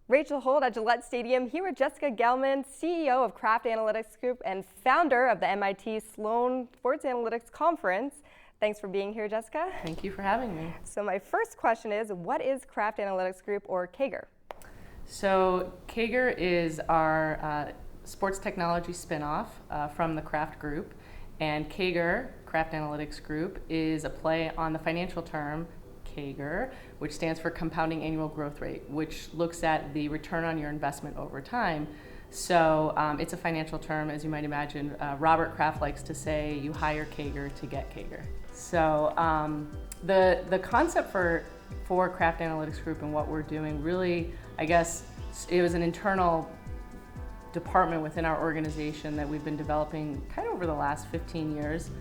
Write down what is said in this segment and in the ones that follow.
Rachel Holt at Gillette Stadium here with Jessica Gelman, CEO of Kraft Analytics Group and founder of the MIT Sloan Sports Analytics Conference. Thanks for being here, Jessica. Thank you for having me. So my first question is, what is Kraft Analytics Group, or KAGR? So KAGR is our sports technology spinoff from the Kraft Group, and KAGR, Kraft Analytics Group, is a play on the financial term KAGR, which stands for compounding annual growth rate, which looks at the return on your investment over time. So it's a financial term, as you might imagine. Robert Kraft likes to say, you hire KAGR to get KAGR. So the concept for Kraft Analytics Group and what we're doing really, I guess, it was an internal department within our organization that we've been developing kind of over the last 15 years.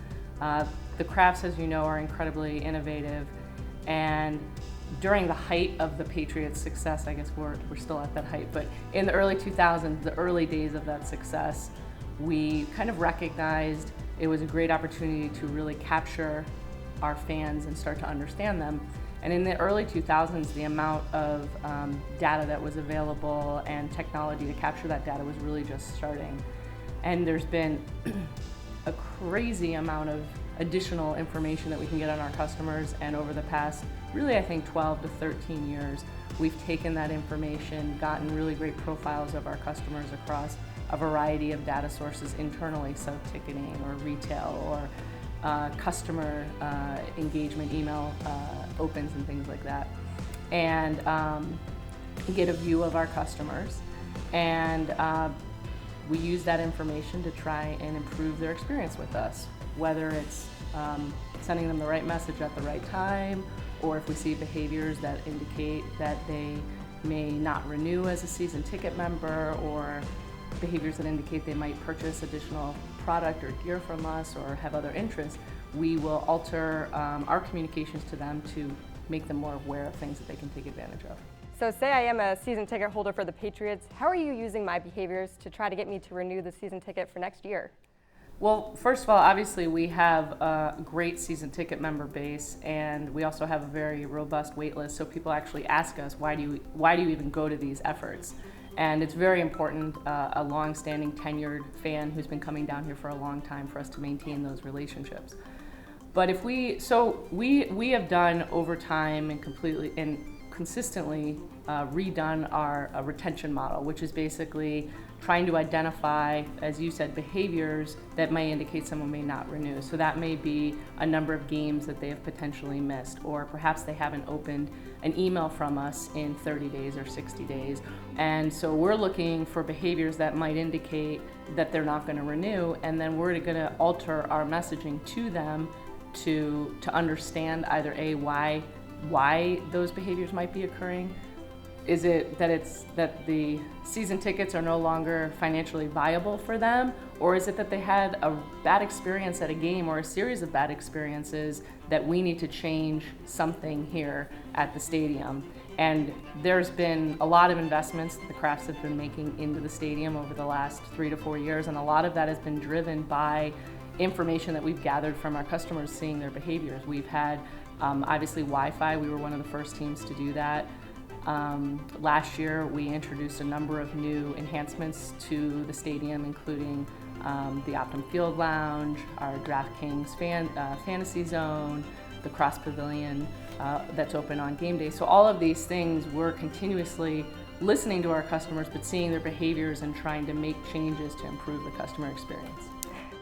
The Krafts, as you know, are incredibly innovative, and during the height of the Patriots' success, I guess we're still at that height, but in the early 2000s, the early days of that success, we kind of recognized it was a great opportunity to really capture our fans and start to understand them. And in the early 2000s, the amount of data that was available and technology to capture that data was really just starting. And there's been a crazy amount of additional information that we can get on our customers, and over the past, really I think 12 to 13 years, we've taken that information, gotten really great profiles of our customers across a variety of data sources internally, so ticketing or retail or customer engagement, email opens and things like that, and get a view of our customers, and we use that information to try and improve their experience with us, whether it's sending them the right message at the right time, or if we see behaviors that indicate that they may not renew as a season ticket member, or behaviors that indicate they might purchase additional product or gear from us or have other interests, we will alter our communications to them to make them more aware of things that they can take advantage of. So say I am a season ticket holder for the Patriots. How are you using my behaviors to try to get me to renew the season ticket for next year? Well, first of all, obviously we have a great season ticket member base, and we also have a very robust wait list, so people actually ask us, why do you even go to these efforts? And it's very important, a long-standing tenured fan who's been coming down here for a long time, for us to maintain those relationships. But if we have done over time and completely and consistently redone our retention model, which is basically trying to identify, as you said, behaviors that may indicate someone may not renew. So that may be a number of games that they have potentially missed, or perhaps they haven't opened an email from us in 30 days or 60 days. And so we're looking for behaviors that might indicate that they're not going to renew, and then we're going to alter our messaging to them to understand either A, why those behaviors might be occurring. Is it that the season tickets are no longer financially viable for them, or is it that they had a bad experience at a game or a series of bad experiences that we need to change something here at the stadium? And there's been a lot of investments that the Krafts have been making into the stadium over the last 3 to 4 years, and a lot of that has been driven by information that we've gathered from our customers, seeing their behaviors. We've had obviously Wi-Fi. We were one of the first teams to do that. Last year, we introduced a number of new enhancements to the stadium, including the Optum Field Lounge, our DraftKings Fantasy Zone, the Cross Pavilion that's open on game day. So all of these things, we're continuously listening to our customers, but seeing their behaviors and trying to make changes to improve the customer experience.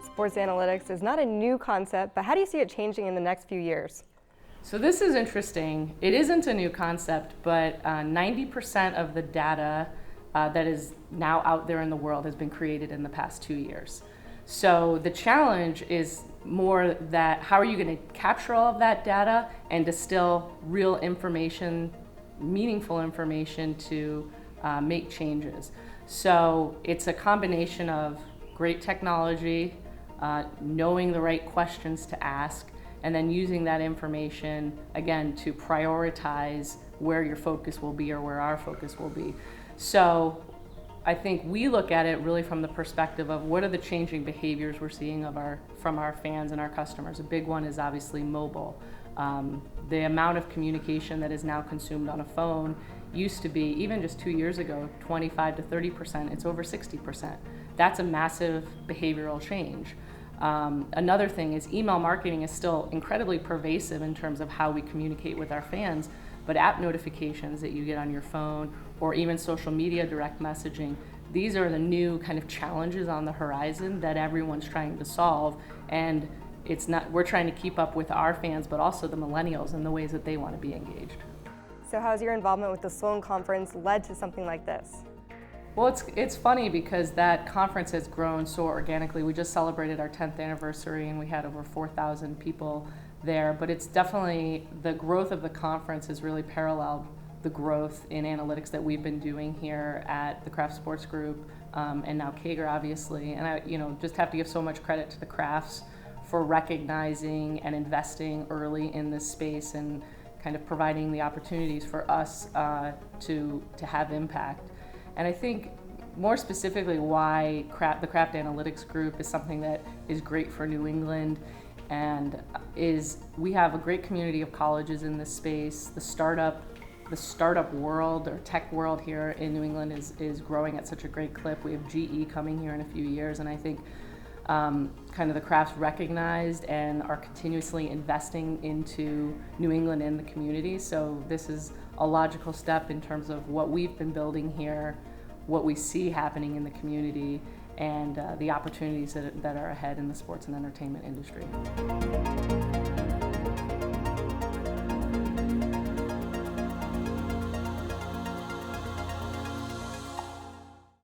Sports analytics is not a new concept, but how do you see it changing in the next few years? So this is interesting. It isn't a new concept, but 90% of the data that is now out there in the world has been created in the past 2 years. So the challenge is more that how are you going to capture all of that data and distill real information, meaningful information to make changes. So it's a combination of great technology, knowing the right questions to ask, and then using that information, again, to prioritize where your focus will be or where our focus will be. So I think we look at it really from the perspective of what are the changing behaviors we're seeing from our fans and our customers. A big one is obviously mobile. The amount of communication that is now consumed on a phone used to be, even just 2 years ago, 25 to 30%. It's over 60%. That's a massive behavioral change. Another thing is email marketing is still incredibly pervasive in terms of how we communicate with our fans, but app notifications that you get on your phone or even social media direct messaging, these are the new kind of challenges on the horizon that everyone's trying to solve. And we're trying to keep up with our fans, but also the millennials and the ways that they want to be engaged. So how's your involvement with the Sloan Conference led to something like this? Well, it's funny because that conference has grown so organically. We just celebrated our 10th anniversary and we had over 4,000 people there, but it's definitely, the growth of the conference has really paralleled the growth in analytics that we've been doing here at the Kraft Sports Group, and now Kager, obviously. And I just have to give so much credit to the Krafts for recognizing and investing early in this space and kind of providing the opportunities for us to have impact. And I think more specifically why the Kraft Analytics Group is something that is great for New England and is we have a great community of colleges in this space. The startup world or tech world here in New England is growing at such a great clip. We have GE coming here in a few years, and I think kind of the Krafts recognized and are continuously investing into New England and the community. So this is a logical step in terms of what we've been building here, what we see happening in the community, and the opportunities that are ahead in the sports and entertainment industry.